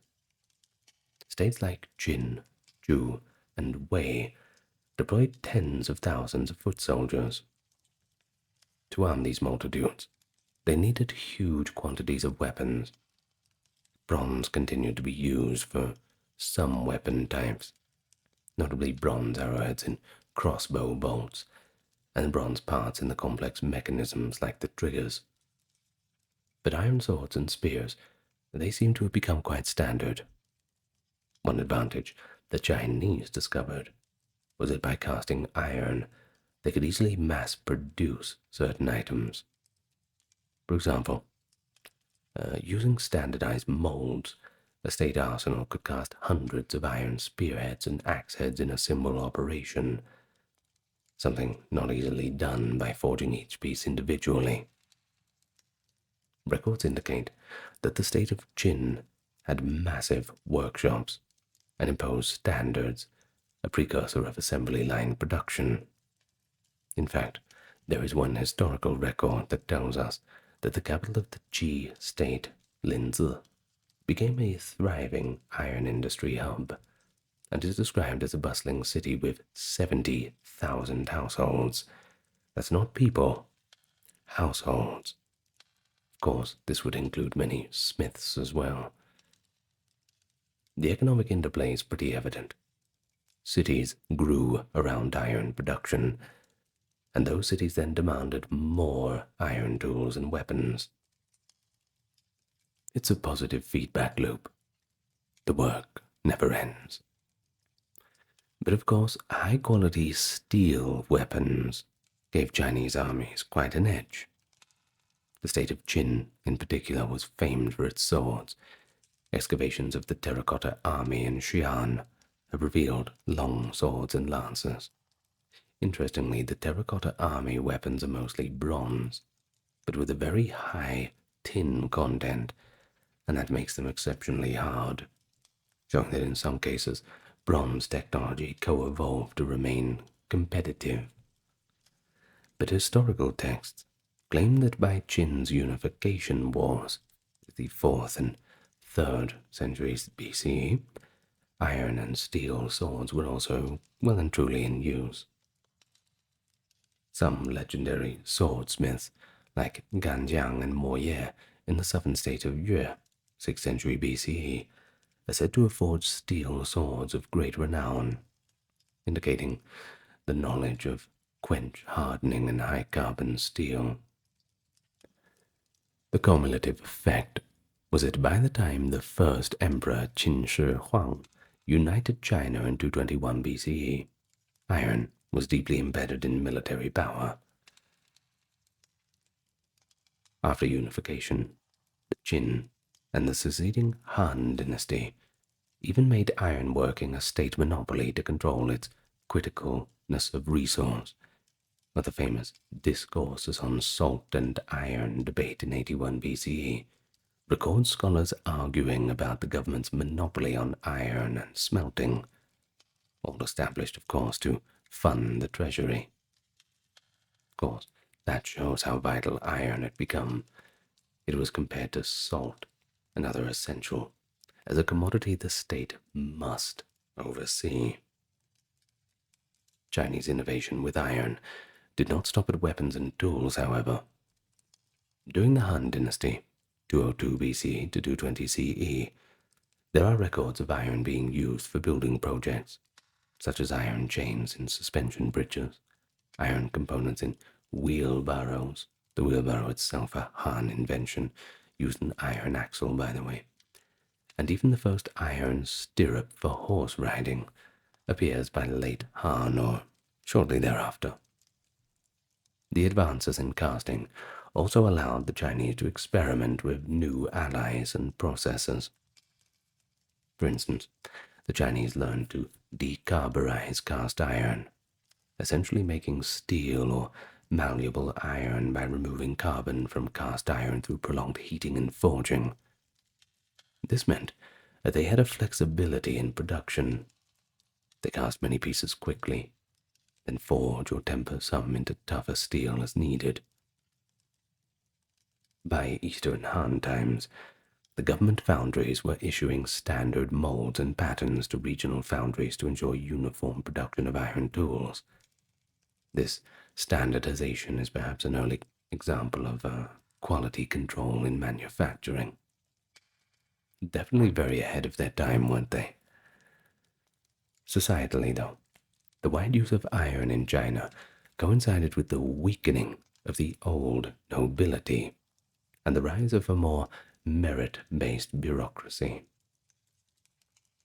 [SPEAKER 1] states like Jin, Zhu, and Wei deployed tens of thousands of foot soldiers. To arm these multitudes, they needed huge quantities of weapons. Bronze continued to be used for some weapon types, notably bronze arrowheads in crossbow bolts, and bronze parts in the complex mechanisms like the triggers. But iron swords and spears, they seem to have become quite standard. One advantage the Chinese discovered was that by casting iron, they could easily mass-produce certain items. For example, using standardized molds, a state arsenal could cast hundreds of iron spearheads and axe heads in a single operation, something not easily done by forging each piece individually. Records indicate that the state of Qin had massive workshops and imposed standards, a precursor of assembly line production. In fact, there is one historical record that tells us that the capital of the Qi state, Linzi, became a thriving iron industry hub, and is described as a bustling city with 70,000 households. That's not people, households. Of course, this would include many smiths as well. The economic interplay is pretty evident. Cities grew around iron production, and those cities then demanded more iron tools and weapons. It's a positive feedback loop. The work never ends. But of course, high-quality steel weapons gave Chinese armies quite an edge. The state of Qin, in particular, was famed for its swords. Excavations of the terracotta army in Xi'an have revealed long swords and lances. Interestingly, the terracotta army weapons are mostly bronze, but with a very high tin content, and that makes them exceptionally hard, showing that in some cases, bronze technology co-evolved to remain competitive. But historical texts claim that by Qin's unification wars, the 4th and 3rd centuries BCE, iron and steel swords were also well and truly in use. Some legendary swordsmiths, like Ganjiang and Moye in the southern state of Yue, 6th century BCE, are said to have forged steel swords of great renown, indicating the knowledge of quench hardening and high carbon steel. The cumulative effect was that by the time the first emperor Qin Shi Huang united China in 221 BCE, iron was deeply embedded in military power. After unification, the Qin and the succeeding Han dynasty even made ironworking a state monopoly to control its criticalness of resource, with the famous Discourses on Salt and Iron debate in 81 BCE, records scholars arguing about the government's monopoly on iron and smelting, all established, of course, to fund the treasury. Of course, that shows how vital iron had become. It was compared to salt, another essential, as a commodity the state must oversee. Chinese innovation with iron did not stop at weapons and tools, however. During the Han dynasty, 202 BC to 220 CE, there are records of iron being used for building projects, such as iron chains in suspension bridges, iron components in wheelbarrows, the wheelbarrow itself a Han invention, used an iron axle, by the way, and even the first iron stirrup for horse riding appears by late Han or shortly thereafter. The advances in casting also allowed the Chinese to experiment with new alloys and processes. For instance, the Chinese learned to decarburize cast iron, essentially making steel or malleable iron by removing carbon from cast iron through prolonged heating and forging. This meant that they had a flexibility in production. They cast many pieces quickly, then forge or temper some into tougher steel as needed. By Eastern Han times, The government foundries were issuing standard molds and patterns to regional foundries to ensure uniform production of iron tools. This standardization is perhaps an early example of quality control in manufacturing. Definitely very ahead of their time, weren't they? Societally, though, the wide use of iron in China coincided with the weakening of the old nobility and the rise of a more merit-based bureaucracy.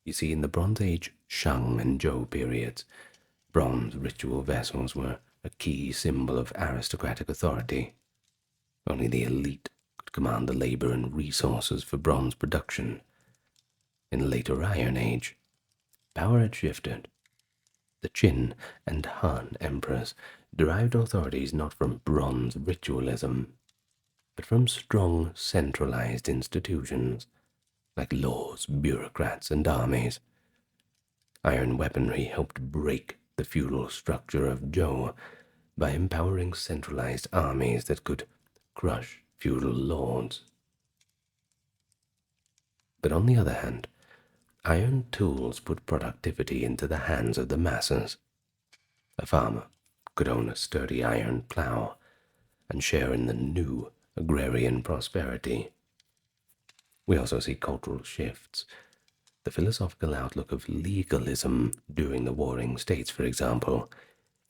[SPEAKER 1] You see, in the Bronze Age Shang and Zhou periods, bronze ritual vessels were a key symbol of aristocratic authority. Only the elite could command the labor and resources for bronze production. In the later Iron Age, power had shifted. The Qin and Han emperors derived authorities not from bronze ritualism, but from strong centralized institutions like laws, bureaucrats, and armies. Iron weaponry helped break the feudal structure of Zhou by empowering centralized armies that could crush feudal lords. But on the other hand, iron tools put productivity into the hands of the masses. A farmer could own a sturdy iron plough and share in the new agrarian prosperity. We also see cultural shifts. The philosophical outlook of legalism during the warring states, for example,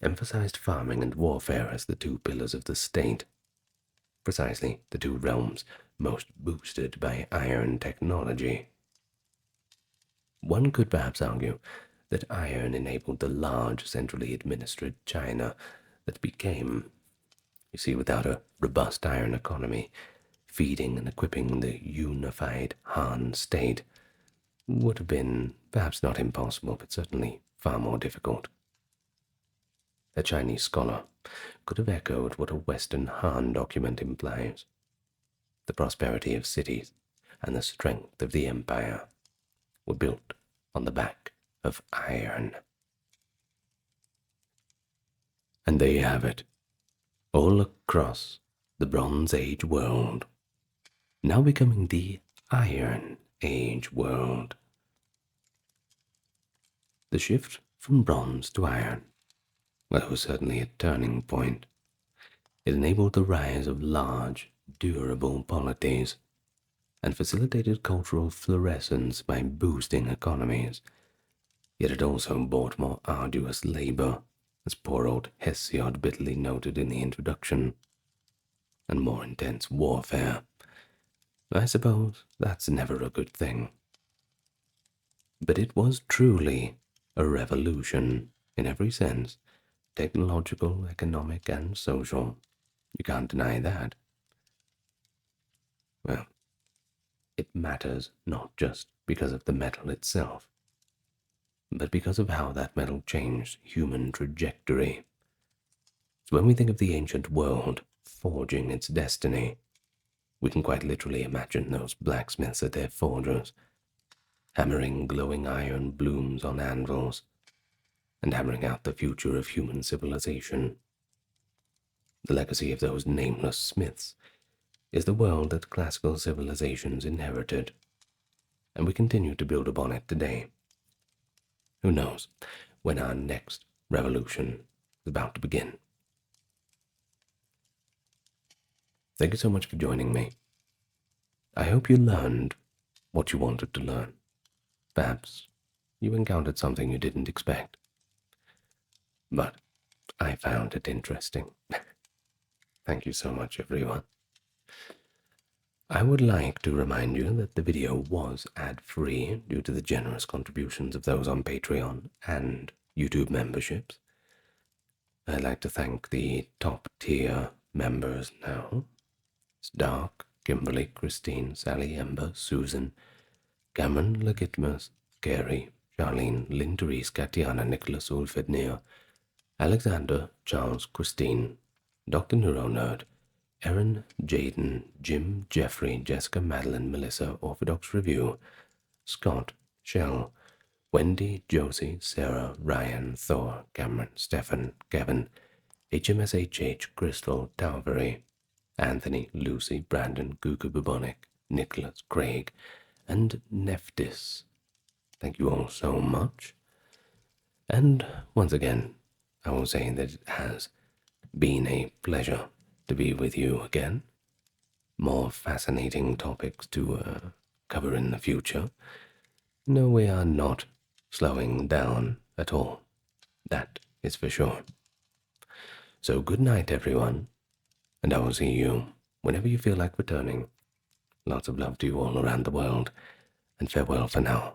[SPEAKER 1] emphasized farming and warfare as the two pillars of the state, precisely the two realms most boosted by iron technology. One could perhaps argue that iron enabled the large, centrally administered China that became, you see, without a robust iron economy, feeding and equipping the unified Han state would have been perhaps not impossible, but certainly far more difficult. A Chinese scholar could have echoed what a Western Han document implies. The prosperity of cities and the strength of the empire were built on the back of iron. And there you have it, all across the Bronze Age world, now becoming the Iron Age world. The shift from bronze to iron, well, it was certainly a turning point. It enabled the rise of large, durable polities and facilitated cultural fluorescence by boosting economies. Yet it also brought more arduous labor, as poor old Hesiod bitterly noted in the introduction, and more intense warfare. I suppose that's never a good thing. But it was truly a revolution in every sense, technological, economic, and social. You can't deny that. Well, it matters not just because of the metal itself, but because of how that metal changed human trajectory. So when we think of the ancient world forging its destiny, we can quite literally imagine those blacksmiths at their forges, hammering glowing iron blooms on anvils, and hammering out the future of human civilization. The legacy of those nameless smiths is the world that classical civilizations inherited, and we continue to build upon it today. Who knows when our next revolution is about to begin? Thank you so much for joining me. I hope you learned what you wanted to learn. Perhaps you encountered something you didn't expect. But I found it interesting. Thank you so much, everyone. I would like to remind you that the video was ad-free due to the generous contributions of those on Patreon and YouTube memberships. I'd like to thank the top-tier members now. It's Dark, Kimberly, Christine, Sally, Ember, Susan, Cameron, Legitmus, Gary, Charlene, Lynn, Therese, Katiana, Nicholas, Ulfed, Neo, Alexander, Charles, Christine, Dr. Neuronerd, Erin, Jaden, Jim, Jeffrey, Jessica, Madeline, Melissa, Orthodox Review, Scott, Shell, Wendy, Josie, Sarah, Ryan, Thor, Cameron, Stefan, Kevin, HMSHH, Crystal, Talvery, Anthony, Lucy, Brandon, Gugu Bubonic, Nicholas, Craig, and Nephthys. Thank you all so much. And once again, I will say that it has been a pleasure to be with you again. More fascinating topics to cover in the future. No, we are not slowing down at all. That is for sure. So good night, everyone, and I will see you whenever you feel like returning. Lots of love to you all around the world, and farewell for now.